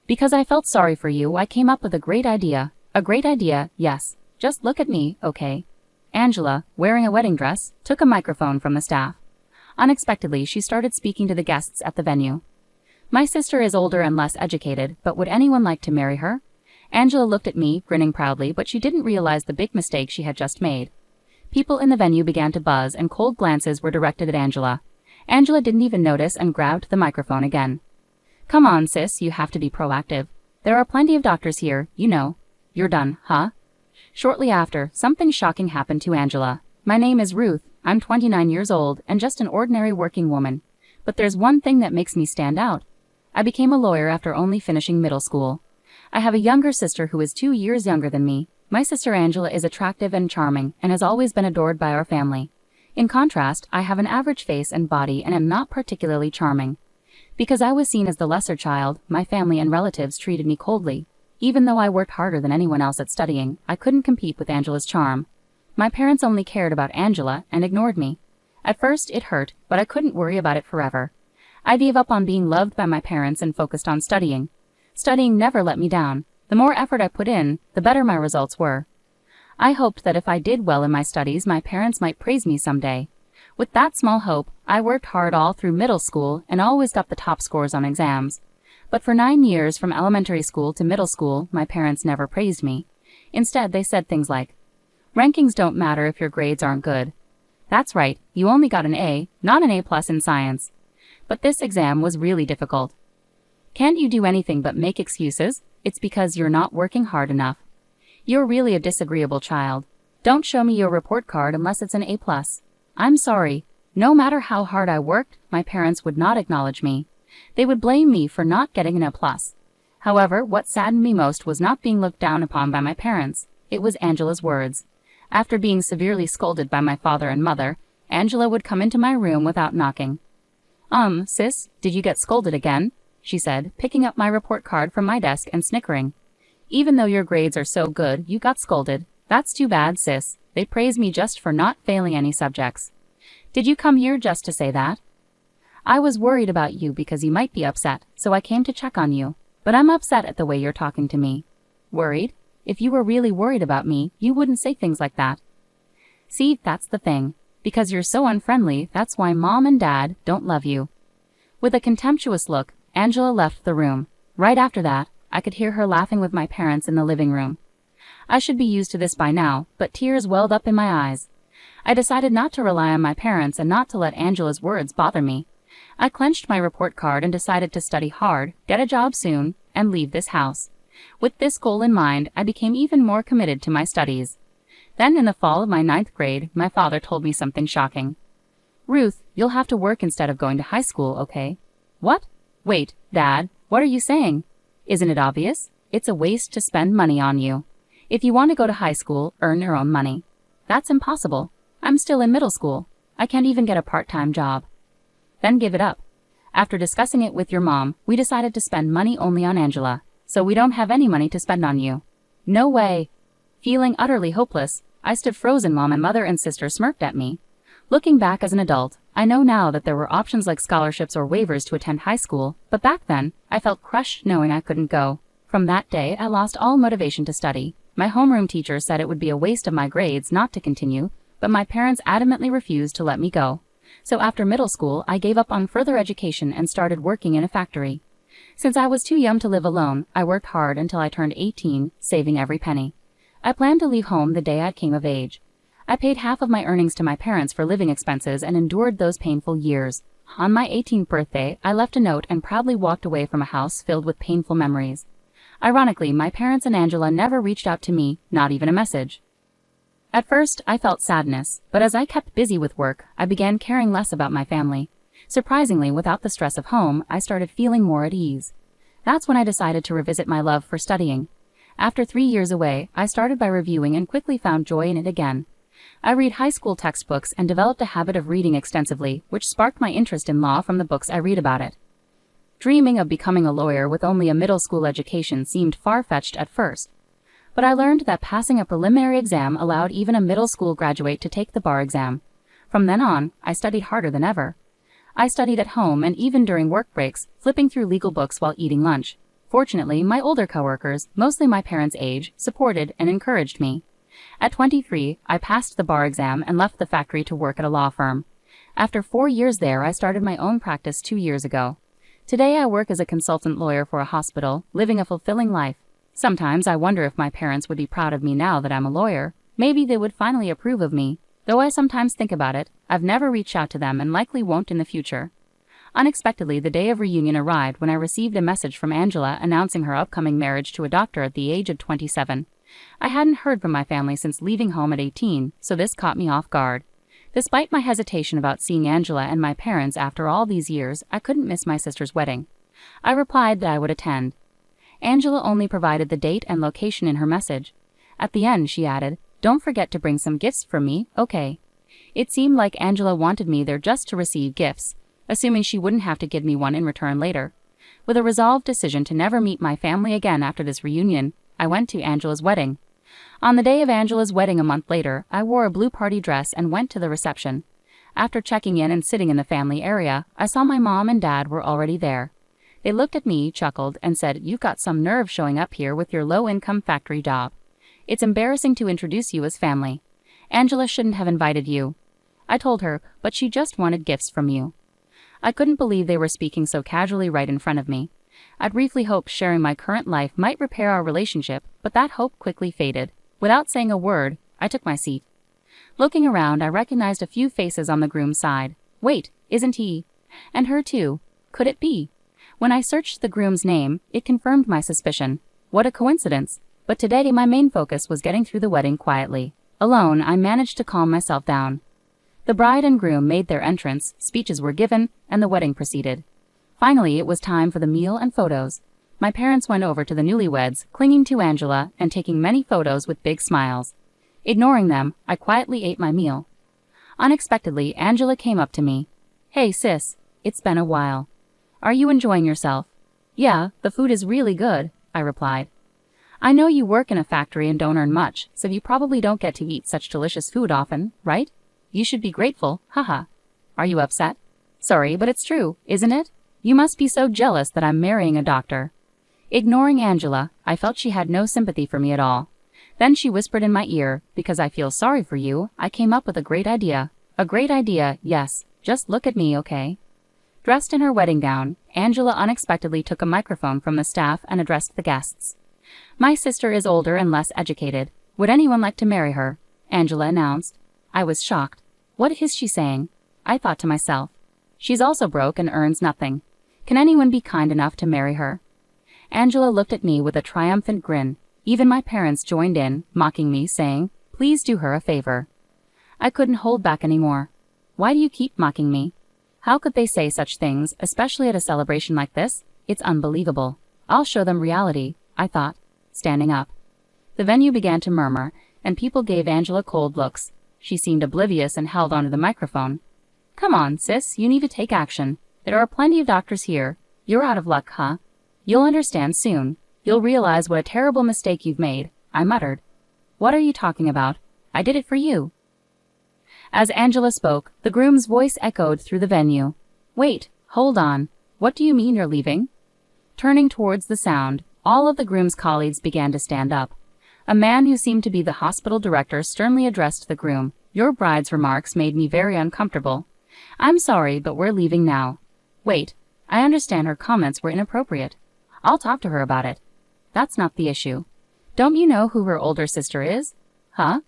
Because I felt sorry for you, I came up with a great idea. A great idea, yes. Just look at me, okay? Angela, wearing a wedding dress, took a microphone from the staff. Unexpectedly, she started speaking to the guests at the venue. My sister is older and less educated, but would anyone like to marry her? Angela looked at me, grinning proudly, but she didn't realize the big mistake she had just made. People in the venue began to buzz, and cold glances were directed at Angela. Angela didn't even notice and grabbed the microphone again. Come on, sis, you have to be proactive. There are plenty of doctors here, you know. You're done, huh? Shortly after, something shocking happened to Angela. My name is Ruth, I'm 29 years old, and just an ordinary working woman. But there's one thing that makes me stand out. I became a lawyer after only finishing middle school. I have a younger sister who is 2 years younger than me. My sister Angela is attractive and charming, and has always been adored by our family. In contrast, I have an average face and body and am not particularly charming. Because I was seen as the lesser child, my family and relatives treated me coldly. Even though I worked harder than anyone else at studying, I couldn't compete with Angela's charm. My parents only cared about Angela and ignored me. At first, it hurt, but I couldn't worry about it forever. I gave up on being loved by my parents and focused on studying. Studying never let me down. The more effort I put in, the better my results were. I hoped that if I did well in my studies, my parents might praise me someday. With that small hope, I worked hard all through middle school and always got the top scores on exams. But for 9 years, from elementary school to middle school, my parents never praised me. Instead, they said things like, "Rankings don't matter if your grades aren't good. That's right, you only got an A, not an A+ in science." But this exam was really difficult. Can't you do anything but make excuses? It's because you're not working hard enough. You're really a disagreeable child. Don't show me your report card unless it's an A+. I'm sorry. No matter how hard I worked, my parents would not acknowledge me. They would blame me for not getting an A+. However, what saddened me most was not being looked down upon by my parents. It was Angela's words. After being severely scolded by my father and mother, Angela would come into my room without knocking. Sis, did you get scolded again?" she said, picking up my report card from my desk and snickering. "Even though your grades are so good, you got scolded. That's too bad, sis. They praise me just for not failing any subjects. Did you come here just to say that?" "I was worried about you because you might be upset, so I came to check on you. But I'm upset at the way you're talking to me." "Worried? If you were really worried about me, you wouldn't say things like that." "See, that's the thing. Because you're so unfriendly, that's why Mom and Dad don't love you." With a contemptuous look, Angela left the room. Right after that, I could hear her laughing with my parents in the living room. I should be used to this by now, but tears welled up in my eyes. I decided not to rely on my parents and not to let Angela's words bother me. I clenched my report card and decided to study hard, get a job soon, and leave this house. With this goal in mind, I became even more committed to my studies. Then in the fall of my 9th grade, my father told me something shocking. "Ruth, you'll have to work instead of going to high school, okay?" "What? Wait, Dad, what are you saying? Isn't it obvious? It's a waste to spend money on you. If you want to go to high school, earn your own money." "That's impossible. I'm still in middle school. I can't even get a part-time job." "Then give it up. After discussing it with your mom, we decided to spend money only on Angela, so we don't have any money to spend on you." "No way." Feeling utterly hopeless, I stood frozen while my mother and sister smirked at me. Looking back as an adult, I know now that there were options like scholarships or waivers to attend high school, but back then, I felt crushed knowing I couldn't go. From that day, I lost all motivation to study. My homeroom teacher said it would be a waste of my grades not to continue, but my parents adamantly refused to let me go. So after middle school, I gave up on further education and started working in a factory. Since I was too young to live alone, I worked hard until I turned 18, saving every penny. I planned to leave home the day I came of age. I paid half of my earnings to my parents for living expenses and endured those painful years. On my 18th birthday, I left a note and proudly walked away from a house filled with painful memories. Ironically, my parents and Angela never reached out to me, not even a message. At first, I felt sadness, but as I kept busy with work, I began caring less about my family. Surprisingly, without the stress of home, I started feeling more at ease. That's when I decided to revisit my love for studying. After 3 years away, I started by reviewing and quickly found joy in it again. I read high school textbooks and developed a habit of reading extensively, which sparked my interest in law from the books I read about it. Dreaming of becoming a lawyer with only a middle school education seemed far-fetched at first. But I learned that passing a preliminary exam allowed even a middle school graduate to take the bar exam. From then on, I studied harder than ever. I studied at home and even during work breaks, flipping through legal books while eating lunch. Fortunately, my older coworkers, mostly my parents' age, supported and encouraged me. At 23, I passed the bar exam and left the factory to work at a law firm. After 4 years there, I started my own practice 2 years ago. Today I work as a consultant lawyer for a hospital, living a fulfilling life. Sometimes I wonder if my parents would be proud of me now that I'm a lawyer. Maybe they would finally approve of me. Though I sometimes think about it, I've never reached out to them and likely won't in the future. Unexpectedly, the day of reunion arrived when I received a message from Angela announcing her upcoming marriage to a doctor at the age of 27. I hadn't heard from my family since leaving home at 18, so this caught me off guard. Despite my hesitation about seeing Angela and my parents after all these years, I couldn't miss my sister's wedding. I replied that I would attend. Angela only provided the date and location in her message. At the end, she added, "Don't forget to bring some gifts from me, okay?" It seemed like Angela wanted me there just to receive gifts, assuming she wouldn't have to give me one in return later. With a resolved decision to never meet my family again after this reunion, I went to Angela's wedding. On the day of Angela's wedding a month later, I wore a blue party dress and went to the reception. After checking in and sitting in the family area, I saw my mom and dad were already there. They looked at me, chuckled, and said, "You've got some nerve showing up here with your low-income factory job. It's embarrassing to introduce you as family. Angela shouldn't have invited you." I told her, but she just wanted gifts from you. I couldn't believe they were speaking so casually right in front of me. I'd briefly hoped sharing my current life might repair our relationship, but that hope quickly faded. Without saying a word, I took my seat. Looking around, I recognized a few faces on the groom's side. Wait, isn't he? And her too. Could it be? When I searched the groom's name, it confirmed my suspicion. What a coincidence. But today my main focus was getting through the wedding quietly. Alone, I managed to calm myself down. The bride and groom made their entrance, speeches were given, and the wedding proceeded. Finally, it was time for the meal and photos. My parents went over to the newlyweds, clinging to Angela and taking many photos with big smiles. Ignoring them, I quietly ate my meal. Unexpectedly, Angela came up to me. "Hey sis, it's been a while. Are you enjoying yourself?" "Yeah, the food is really good," I replied. "I know you work in a factory and don't earn much, so you probably don't get to eat such delicious food often, right? You should be grateful, haha. Are you upset?" "Sorry, but it's true, isn't it? You must be so jealous that I'm marrying a doctor." Ignoring Angela, I felt she had no sympathy for me at all. Then she whispered in my ear, "Because I feel sorry for you, I came up with a great idea." "A great idea, yes. Just look at me, okay?" Dressed in her wedding gown, Angela unexpectedly took a microphone from the staff and addressed the guests. "My sister is older and less educated. Would anyone like to marry her?" Angela announced. I was shocked. What is she saying? I thought to myself. She's also broke and earns nothing. Can anyone be kind enough to marry her? Angela looked at me with a triumphant grin. Even my parents joined in, mocking me, saying, "Please do her a favor." I couldn't hold back anymore. "Why do you keep mocking me?" How could they say such things, especially at a celebration like this? It's unbelievable. I'll show them reality, I thought, standing up. The venue began to murmur, and people gave Angela cold looks. She seemed oblivious and held onto the microphone. "Come on, sis, you need to take action. There are plenty of doctors here. You're out of luck, huh? You'll understand soon. You'll realize what a terrible mistake you've made," I muttered. "What are you talking about? I did it for you." As Angela spoke, the groom's voice echoed through the venue. "Wait, hold on. What do you mean you're leaving?" Turning towards the sound, all of the groom's colleagues began to stand up. A man who seemed to be the hospital director sternly addressed the groom. "Your bride's remarks made me very uncomfortable. I'm sorry, but we're leaving now." "Wait, I understand her comments were inappropriate. I'll talk to her about it." "That's not the issue. Don't you know who her older sister is?" "Huh?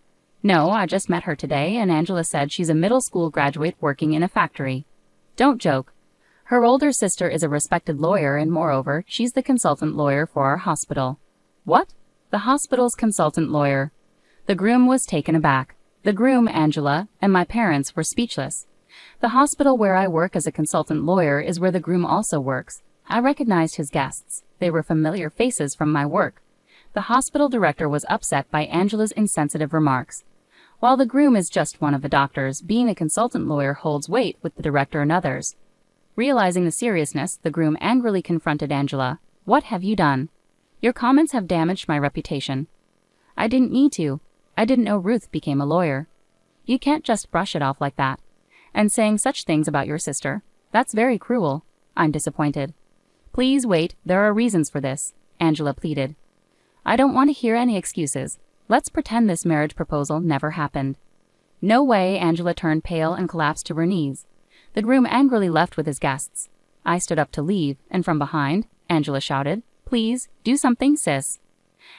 No, I just met her today, and Angela said she's a middle school graduate working in a factory." "Don't joke. Her older sister is a respected lawyer, and moreover, she's the consultant lawyer for our hospital." "What?" "The hospital's consultant lawyer." The groom was taken aback. The groom, Angela, and my parents were speechless. The hospital where I work as a consultant lawyer is where the groom also works. I recognized his guests. They were familiar faces from my work. The hospital director was upset by Angela's insensitive remarks. While the groom is just one of the doctors, being a consultant lawyer holds weight with the director and others. Realizing the seriousness, the groom angrily confronted Angela. "What have you done? Your comments have damaged my reputation." "I didn't mean to. I didn't know Ruth became a lawyer." "You can't just brush it off like that. And saying such things about your sister. That's very cruel." "I'm disappointed." Please wait, there are reasons for this, Angela pleaded. I don't want to hear any excuses. Let's pretend this marriage proposal never happened. No way, Angela turned pale and collapsed to her knees. The groom angrily left with his guests. I stood up to leave, and from behind, Angela shouted, Please, do something, sis.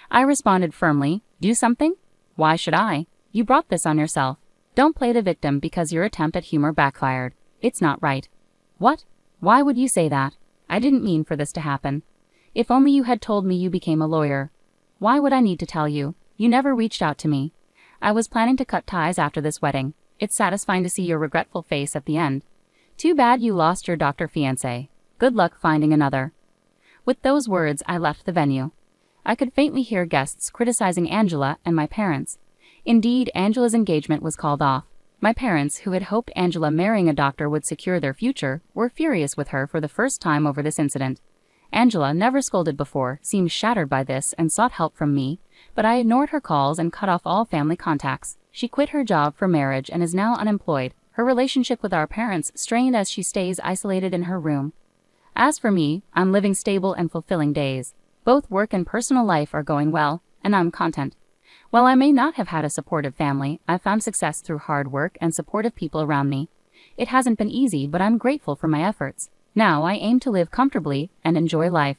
I responded firmly, Do something? Why should I? You brought this on yourself. Don't play the victim because your attempt at humor backfired. It's not right. What? Why would you say that? I didn't mean for this to happen. If only you had told me you became a lawyer. Why would I need to tell you? You never reached out to me. I was planning to cut ties after this wedding. It's satisfying to see your regretful face at the end. Too bad you lost your doctor fiancé. Good luck finding another. With those words, I left the venue. I could faintly hear guests criticizing Angela and my parents. Indeed, Angela's engagement was called off. My parents, who had hoped Angela marrying a doctor would secure their future, were furious with her for the first time over this incident. Angela, never scolded before, seemed shattered by this and sought help from me, but I ignored her calls and cut off all family contacts. She quit her job for marriage and is now unemployed, her relationship with our parents strained as she stays isolated in her room. As for me, I'm living stable and fulfilling days. Both work and personal life are going well, and I'm content. While I may not have had a supportive family, I've found success through hard work and supportive people around me. It hasn't been easy, but I'm grateful for my efforts. Now I aim to live comfortably and enjoy life.